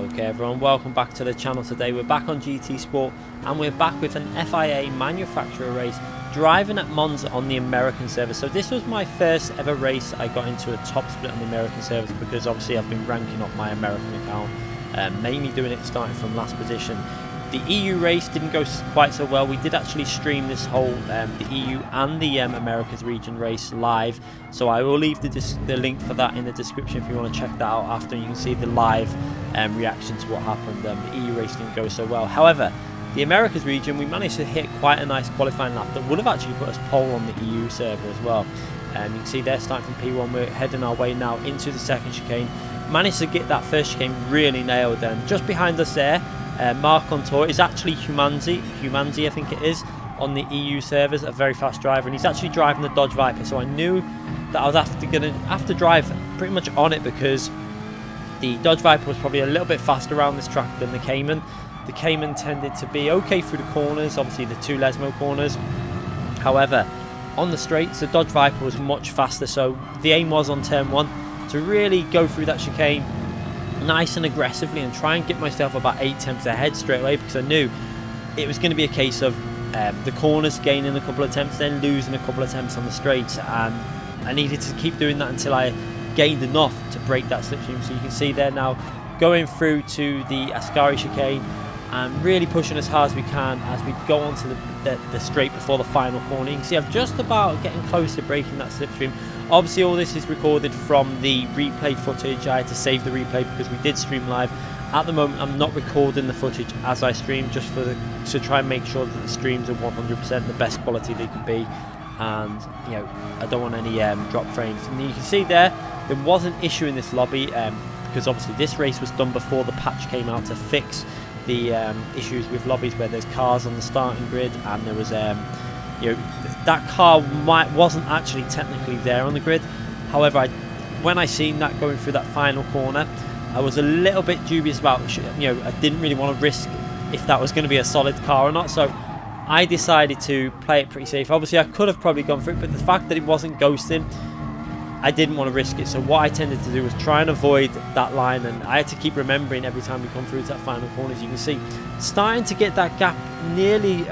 Okay everyone, welcome back to the channel. Today we're back on GT Sport and we're back with an FIA Manufacturer race driving at Monza on the American server. So this was my first ever race I got into a top split on the American servers, because obviously I've been ranking up my American account, mainly doing it starting from last position. The EU race didn't go quite so well. We did actually stream this whole the EU and the Americas region race live, so I will leave the link for that in the description if you want to check that out after. You can see the live reaction to what happened. The EU race didn't go so well. However, the Americas region, we managed to hit quite a nice qualifying lap that would have actually put us pole on the EU server as well. You can see they're starting from P1. We're heading our way now into the second chicane. Managed to get that first chicane really nailed, and just behind us there, Mark on tour is actually Humanzi I think it is, on the EU servers, a very fast driver, and he's actually driving the Dodge Viper, so I knew that I was gonna have to drive pretty much on it, because the Dodge Viper was probably a little bit faster around this track than the Cayman. The Cayman tended to be okay through the corners, obviously the two Lesmo corners. However, on the straights the Dodge Viper was much faster, so the aim was on turn 1 to really go through that chicane nice and aggressively and try and get myself about 8 tenths ahead straight away, because I knew it was going to be a case of the corners gaining a couple of attempts, then losing a couple of attempts on the straights, and I needed to keep doing that until I gained enough to break that slipstream. So you can see there now going through to the Ascari chicane and really pushing as hard as we can as we go onto the straight before the final corner. You can see I'm just about getting close to breaking that slipstream. Obviously all this is recorded from the replay footage. I had to save the replay because we did stream live. At the moment I'm not recording the footage as I stream, just to try and make sure that the streams are 100% the best quality they can be, and you know, I don't want any drop frames. And you can see there was an issue in this lobby, because obviously this race was done before the patch came out to fix the issues with lobbies where there's cars on the starting grid, and there was you know, that car wasn't actually technically there on the grid. However, when I seen that going through that final corner, I was a little bit dubious about, you know, I didn't really want to risk if that was going to be a solid car or not, so I decided to play it pretty safe. Obviously I could have probably gone for it, but the fact that it wasn't ghosting, I didn't want to risk it. So what I tended to do was try and avoid that line, and I had to keep remembering every time we come through to that final corner. As you can see, starting to get that gap nearly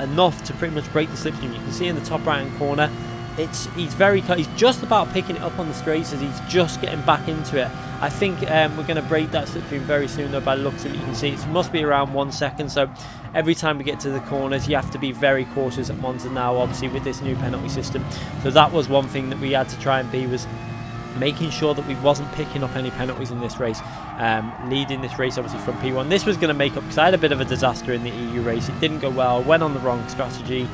enough to pretty much break the slipstream. You can see in the top right hand corner, he's just about picking it up on the straights as he's just getting back into it. I think we're going to break that slipstream very soon though, by the looks of it. You can see it must be around 1 second, so every time we get to the corners you have to be very cautious at Monza now, obviously with this new penalty system. So that was one thing that we had to try and be, was making sure that we wasn't picking up any penalties in this race, leading this race obviously from P1. This was going to make up, because I had a bit of a disaster in the EU race. It didn't go well, went on the wrong strategy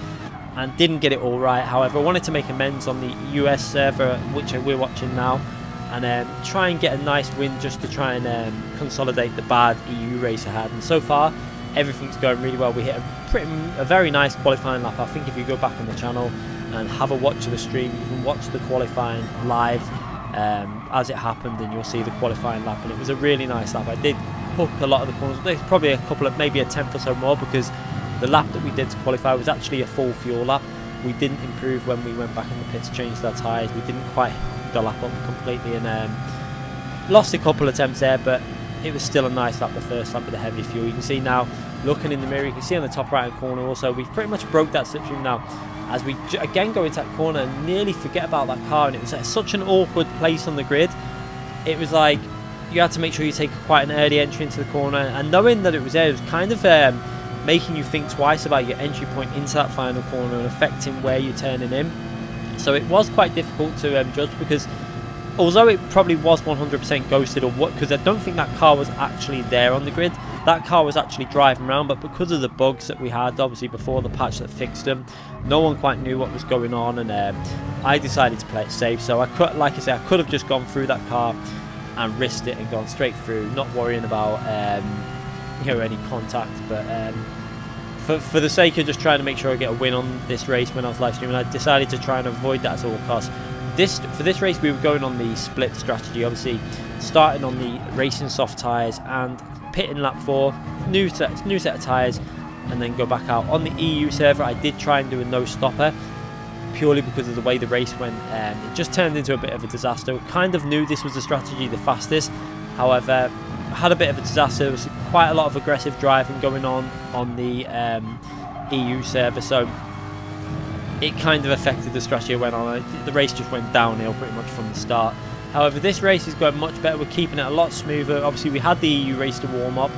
and didn't get it all right. However, I wanted to make amends on the US server, which we're watching now, and try and get a nice win just to try and consolidate the bad EU race I had. And so far everything's going really well. We hit a very nice qualifying lap. I think if you go back on the channel and have a watch of the stream, you can watch the qualifying live as it happened, and you'll see the qualifying lap, and it was a really nice lap. I did hook a lot of the corners. There's probably a couple of, maybe a tenth or so more, because the lap that we did to qualify was actually a full fuel lap. We didn't improve when we went back in the pits, changed our tyres. We didn't quite the lap up completely, and lost a couple of attempts there, but it was still a nice lap, the first lap with the heavy fuel. You can see now, looking in the mirror, you can see on the top right hand corner also, we've pretty much broke that slipstream now, as we again go into that corner and nearly forget about that car. And it was at such an awkward place on the grid. It was like you had to make sure you take quite an early entry into the corner, and knowing that it was there, it was kind of making you think twice about your entry point into that final corner and affecting where you're turning in. So it was quite difficult to judge, because although it probably was 100% ghosted, or what, because I don't think that car was actually there on the grid. That car was actually driving around, but because of the bugs that we had obviously before the patch that fixed them, no one quite knew what was going on, and I decided to play it safe. So I could, like I said, I could have just gone through that car and risked it and gone straight through, not worrying about you know, any contact, but for the sake of just trying to make sure I get a win on this race when I was live streaming, I decided to try and avoid that at all costs. For this race we were going on the split strategy, obviously starting on the racing soft tyres and pitting lap 4, new set of tyres, and then go back out. On the EU server I did try and do a no stopper, purely because of the way the race went. It just turned into a bit of a disaster. Kind of knew this was the strategy the fastest, however had a bit of a disaster. There was quite a lot of aggressive driving going on the EU server, so it kind of affected the strategy I went on. The race just went downhill pretty much from the start. However, this race is going much better. We're keeping it a lot smoother. Obviously, we had the EU race to warm up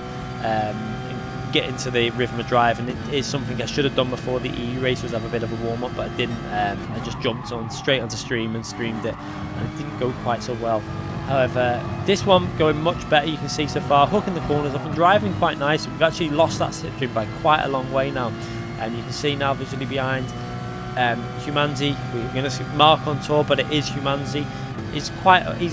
and get into the rhythm of drive, and it is something I should have done before the EU race, was have a bit of a warm up, but I didn't. I just jumped on straight onto stream and streamed it, and it didn't go quite so well. However, this one going much better. You can see so far, hooking the corners up and driving quite nice. We've actually lost that slipstream by quite a long way now, and you can see now visually behind Humanzi. We're going to see Mark on tour, but it is Humanzi. He's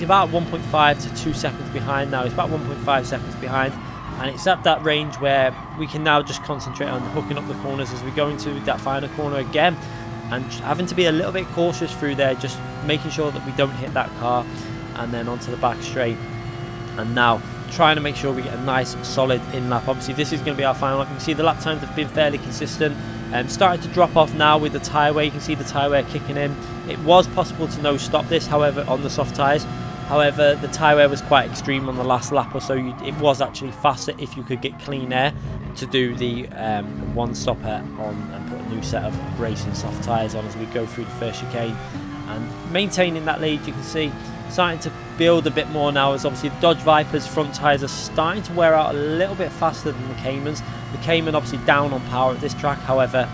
about 1.5 to 2 seconds behind now. He's about 1.5 seconds behind, and it's at that range where we can now just concentrate on hooking up the corners as we go into that final corner again, and having to be a little bit cautious through there, just making sure that we don't hit that car, and then onto the back straight. And now trying to make sure we get a nice solid in lap. Obviously this is going to be our final lap. You can see the lap times have been fairly consistent, starting to drop off now with the tyre wear. You can see the tyre wear kicking in. It was possible to no stop this, however, on the soft tyres. However, the tyre wear was quite extreme on the last lap or so. It was actually faster if you could get clean air to do the one stopper on and put a new set of racing soft tyres on as we go through the first chicane. And maintaining that lead, you can see starting to build a bit more now, as obviously the Dodge Viper's front tyres are starting to wear out a little bit faster than the Caymans. The Cayman obviously down on power at this track, however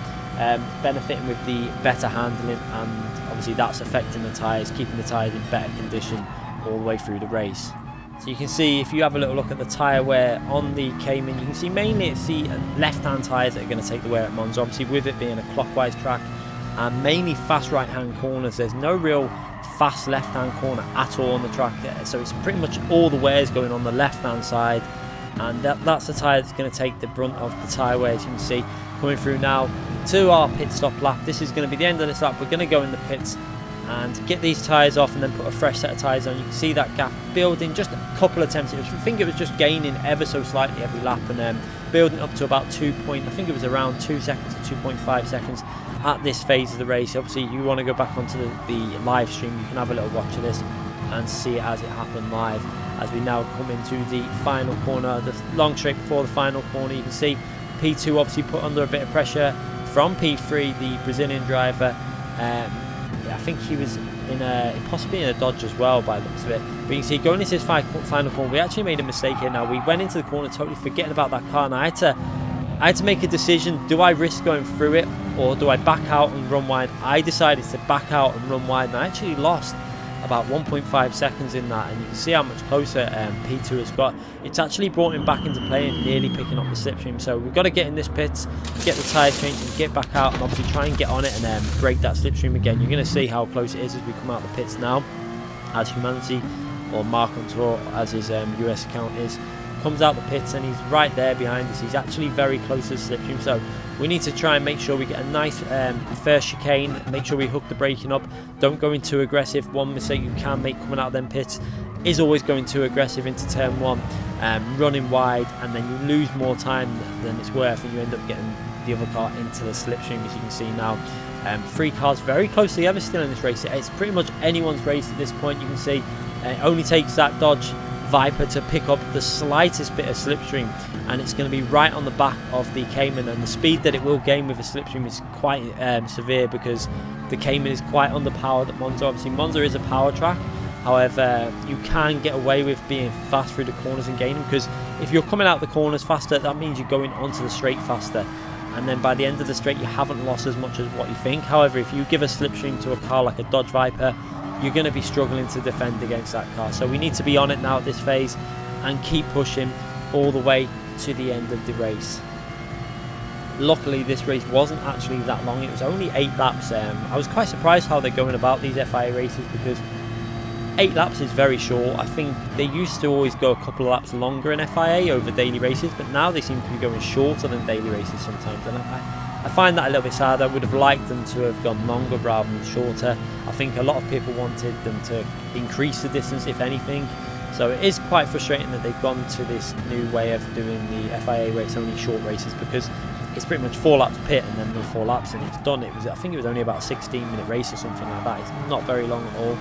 benefiting with the better handling, and obviously that's affecting the tyres, keeping the tyres in better condition all the way through the race. So you can see, if you have a little look at the tyre wear on the Cayman, you can see mainly it's the left-hand tyres that are going to take the wear at Monza. Obviously with it being a clockwise track and mainly fast right-hand corners, there's no real fast left-hand corner at all on the track, so it's pretty much all the wears going on the left-hand side, and that's the tyre that's going to take the brunt of the tyre wear. As you can see, coming through now to our pit stop lap. This is going to be the end of this lap. We're going to go in the pits and get these tyres off and then put a fresh set of tyres on. You can see that gap building, just a couple of attempts. I think it was just gaining ever so slightly every lap, and then building up to about I think it was around 2 seconds to 2.5 seconds at this phase of the race. Obviously you want to go back onto the live stream, you can have a little watch of this and see it as it happened live, as we now come into the final corner, the long straight before the final corner. You can see P2 obviously put under a bit of pressure from P3, the Brazilian driver. I think he was possibly in a Dodge as well by the looks of it. But you can see going into this final corner, we actually made a mistake here. Now we went into the corner totally forgetting about that car, and I had to make a decision. Do I risk going through it, or do I back out and run wide? I decided to back out and run wide, and I actually lost about 1.5 seconds in that, and you can see how much closer P2 has got. It's actually brought him back into play and nearly picking up the slipstream. So we've got to get in this pit, get the tyres changed and get back out, and obviously try and get on it and then break that slipstream again. You're going to see how close it is as we come out the pits now, as Humanity, or Mark on tour as his US account is, comes out the pits, and he's right there behind us. He's actually very close to the slipstream, so we need to try and make sure we get a nice first chicane, make sure we hook the braking up, don't go in too aggressive. One mistake you can make coming out of them pits is always going too aggressive into turn one, running wide, and then you lose more time than it's worth, and you end up getting the other car into the slipstream, as you can see now. 3 cars very close together still in this race. It's pretty much anyone's race at this point. You can see it only takes that Dodge Viper to pick up the slightest bit of slipstream, and it's going to be right on the back of the Cayman, and the speed that it will gain with the slipstream is quite severe, because the Cayman is quite underpowered at Monza. Obviously Monza is a power track, however you can get away with being fast through the corners and gaining, because if you're coming out the corners faster, that means you're going onto the straight faster, and then by the end of the straight you haven't lost as much as what you think. However, if you give a slipstream to a car like a Dodge Viper, you're going to be struggling to defend against that car. So we need to be on it now at this phase and keep pushing all the way to the end of the race. Luckily this race wasn't actually that long, it was only 8 laps. I was quite surprised how they're going about these FIA races, because 8 laps is very short. I think they used to always go a couple of laps longer in FIA over daily races, but now they seem to be going shorter than daily races sometimes, and I find that a little bit sad. I would have liked them to have gone longer rather than shorter. I think a lot of people wanted them to increase the distance, if anything. So it is quite frustrating that they've gone to this new way of doing the FIA race, only short races, because it's pretty much 4 laps pit and then 4 laps and it's done. I think it was only about a 16-minute race or something like that. It's not very long at all.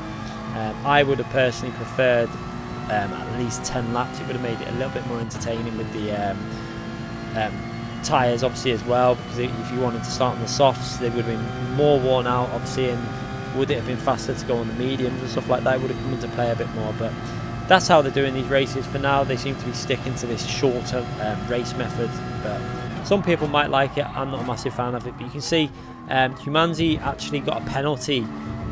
I would have personally preferred at least 10 laps. It would have made it a little bit more entertaining with the tyres obviously as well, because if you wanted to start on the softs, they would have been more worn out obviously, and would it have been faster to go on the mediums and stuff like that? It would have come into play a bit more. But that's how they're doing these races for now. They seem to be sticking to this shorter race method, but some people might like it. I'm not a massive fan of it, but you can see Humanzi actually got a penalty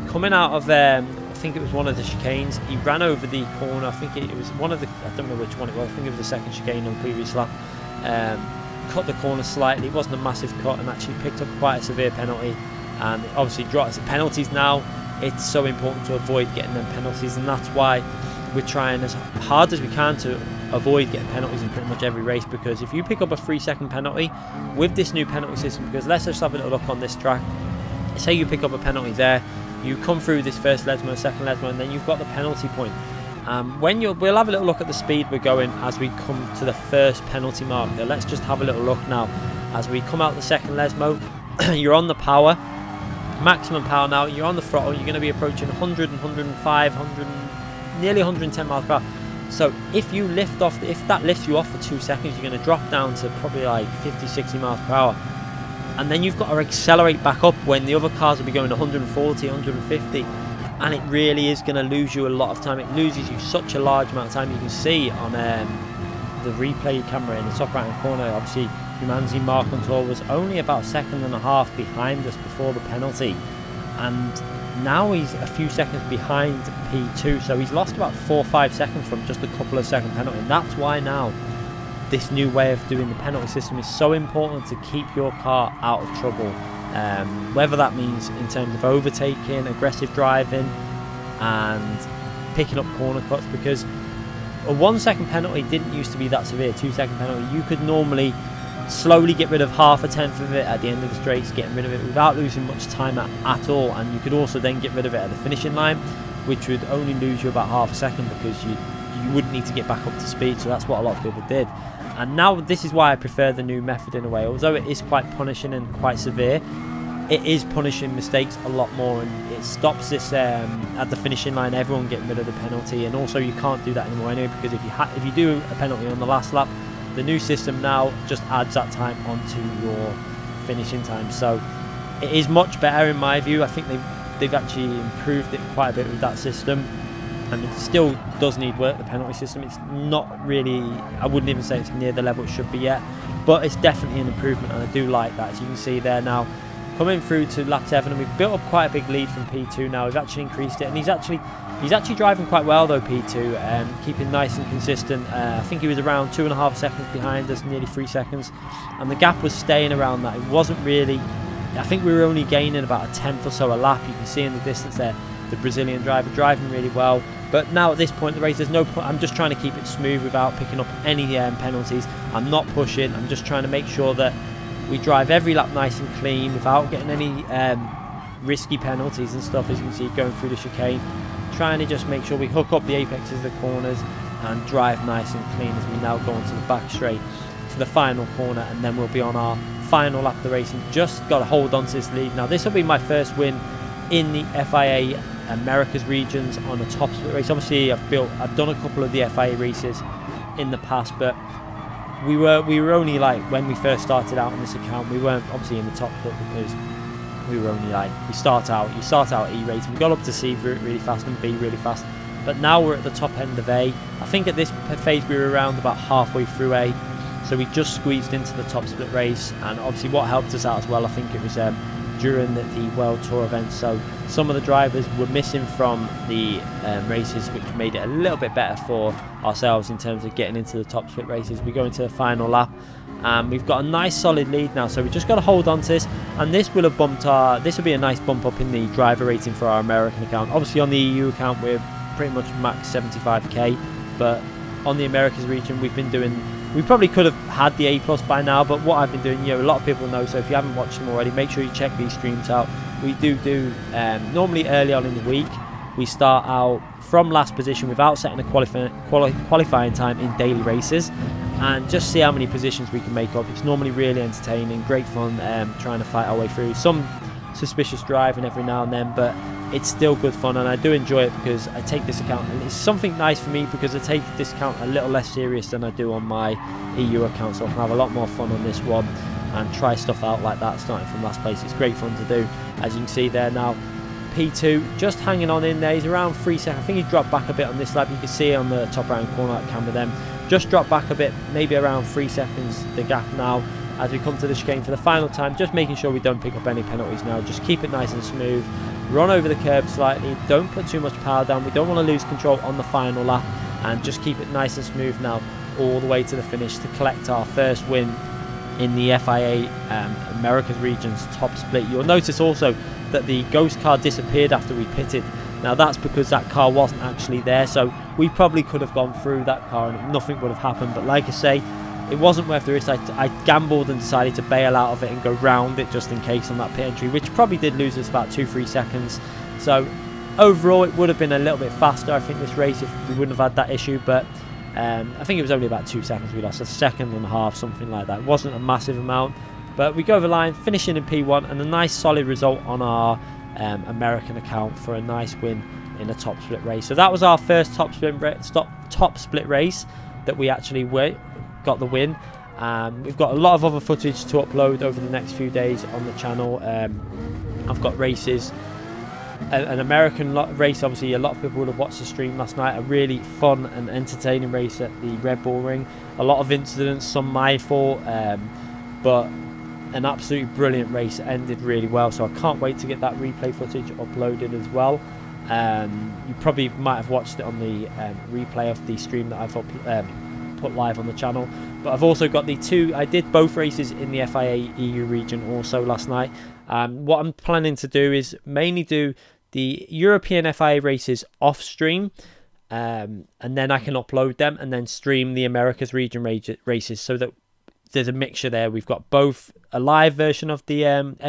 coming out of I think it was one of the chicanes. He ran over the corner. I think it was one of the, I don't know which one it was, I think it was the second chicane on the previous lap. Cut the corner slightly. It wasn't a massive cut, and actually picked up quite a severe penalty, and it obviously drops the penalties now. It's so important to avoid getting them penalties, and that's why we're trying as hard as we can to avoid getting penalties in pretty much every race, because if you pick up a 3-second penalty with this new penalty system, because let's just have a little look on this track. Say you pick up a penalty there, you come through this first Lesmo, second Lesmo, and then you've got the penalty point. We'll have a little look at the speed we're going as we come to the first penalty marker. Let's just have a little look now as we come out the second Lesmo. You're on the power, maximum power now. You're on the throttle. You're going to be approaching 100, 105, 100, nearly 110 miles per hour. So if you lift off, if that lifts you off for 2 seconds, you're going to drop down to probably like 50, 60 miles per hour. And then you've got to accelerate back up when the other cars will be going 140, 150. And it really is going to lose you a lot of time. It loses you such a large amount of time. You can see on the replay camera in the top right hand corner, obviously Humanzi Marc Contour was only about 1.5 seconds behind us before the penalty, and now he's a few seconds behind P2, so he's lost about 4 or 5 seconds from just a couple of second penalty. And that's why now this new way of doing the penalty system is so important to keep your car out of trouble. Whether that means in terms of overtaking, aggressive driving, and picking up corner cuts, because a 1 second penalty didn't used to be that severe. 2 second penalty, you could normally slowly get rid of half a tenth of it at the end of the straights, getting rid of it without losing much time at all, and you could also then get rid of it at the finishing line, which would only lose you about half a second, because you would need to get back up to speed. So that's what a lot of people did. And now this is why I prefer the new method in a way. Although it is quite punishing and quite severe, it is punishing mistakes a lot more, and it stops this at the finishing line, everyone getting rid of the penalty. And also you can't do that anymore anyway, because if you do a penalty on the last lap, the new system now just adds that time onto your finishing time. So it is much better in my view. I think they've actually improved it quite a bit with that system. And it still does need work, the penalty system. It's not really, I wouldn't even say it's near the level it should be yet, but it's definitely an improvement, and I do like that. As you can see there now, coming through to lap 7, and we've built up quite a big lead from P2 now. We've actually increased it, and he's actually driving quite well though, P2, keeping nice and consistent. I think he was around 2.5 seconds behind us, nearly 3 seconds, and the gap was staying around that. It wasn't really, I think we were only gaining about a tenth or so a lap. You can see in the distance there, the Brazilian driver driving really well. But now at this point in the race, there's no point. I'm just trying to keep it smooth without picking up any penalties. I'm not pushing. I'm just trying to make sure that we drive every lap nice and clean without getting any risky penalties and stuff. As you can see, going through the chicane, trying to just make sure we hook up the apexes of the corners and drive nice and clean as we now go onto the back straight to the final corner, and then we'll be on our final lap of the race, and just got to hold on to this lead. Now this will be my first win in the FIA Americas regions on a top split race. Obviously I've done a couple of the FIA races in the past, but we were only like, when we first started out on this account, we weren't obviously in the top split, because we were only like, you start out E rating. We got up to C really fast and B really fast, but now we're at the top end of A. I think at this phase we were around about halfway through A, so we just squeezed into the top split race. And obviously what helped us out as well, I think it was during the World Tour event, so some of the drivers were missing from the races, which made it a little bit better for ourselves in terms of getting into the top split races. We go into the final lap, and we've got a nice solid lead now, so we just got to hold on to this, and this will be a nice bump up in the driver rating for our American account. Obviously on the EU account we're pretty much max 75k, but on the Americas region we probably could have had the A+ by now, but what I've been doing, a lot of people know, so if you haven't watched them already, make sure you check these streams out. We do normally early on in the week, we start out from last position without setting a qualifying time in daily races, and just see how many positions we can make up. It's normally really entertaining, great fun, trying to fight our way through. Some suspicious driving every now and then, but it's still good fun, and I do enjoy it because I take this account, and it's something nice for me because I take this account a little less serious than I do on my EU account, so I can have a lot more fun on this one and try stuff out like that, starting from last place. It's great fun to do, as you can see there now. P2 just hanging on in there. He's around 3 seconds. I think he dropped back a bit on this lap. You can see it on the top right hand corner of the camera then. Just dropped back a bit, maybe around 3 seconds the gap now as we come to the chicane for the final time. Just making sure we don't pick up any penalties now. Just keep it nice and smooth. Run over the curb slightly. Don't put too much power down. We don't want to lose control on the final lap, and just keep it nice and smooth now all the way to the finish to collect our first win in the FIA Americas region's top split. You'll notice also that the ghost car disappeared after we pitted. Now that's because that car wasn't actually there, so we probably could have gone through that car and nothing would have happened. But like I say, it wasn't worth the risk. I gambled and decided to bail out of it and go round it just in case on that pit entry, which probably did lose us about 2-3 seconds. So overall it would have been a little bit faster, I think, this race if we wouldn't have had that issue. But I think it was only about 2 seconds we lost, a second and a half, something like that. It wasn't a massive amount, but we go over the line, finishing in P1, and a nice solid result on our American account for a nice win in a top split race. So that was our first top split race that we actually got the win. We've got a lot of other footage to upload over the next few days on the channel. I've got races, an American race. Obviously a lot of people would have watched the stream last night, a really fun and entertaining race at the Red Bull Ring. A lot of incidents, some my fault, but an absolutely brilliant race. Ended really well, so I can't wait to get that replay footage uploaded as well. You probably might have watched it on the replay of the stream that I've put live on the channel, but I've also got I did both races in the FIA EU region also last night. What I'm planning to do is mainly do the European FIA races off stream, and then I can upload them and then stream the Americas region races, so that there's a mixture there. We've got both a live version of the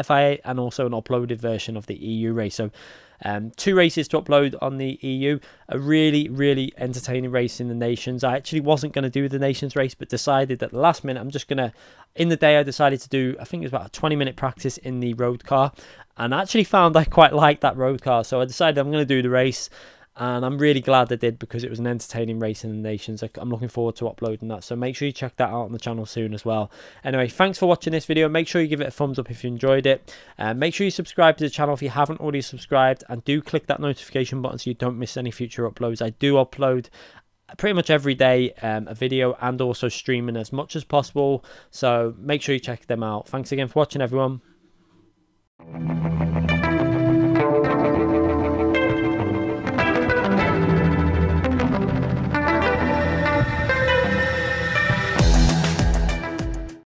FIA and also an uploaded version of the EU race. So 2 races to upload on the EU. A really entertaining race in the Nations. I actually wasn't going to do the Nations race, but decided at the last minute I'm just going to, in the day I decided to do, I think it was about a 20-minute practice in the road car, and I actually found I quite liked that road car, so I decided I'm going to do the race. And I'm really glad I did, because it was an entertaining race in the Nations. I'm looking forward to uploading that, so make sure you check that out on the channel soon as well. Anyway, thanks for watching this video. Make sure you give it a thumbs up if you enjoyed it. Make sure you subscribe to the channel if you haven't already subscribed, and do click that notification button so you don't miss any future uploads. I do upload pretty much every day a video, and also streaming as much as possible, so make sure you check them out. Thanks again for watching, everyone.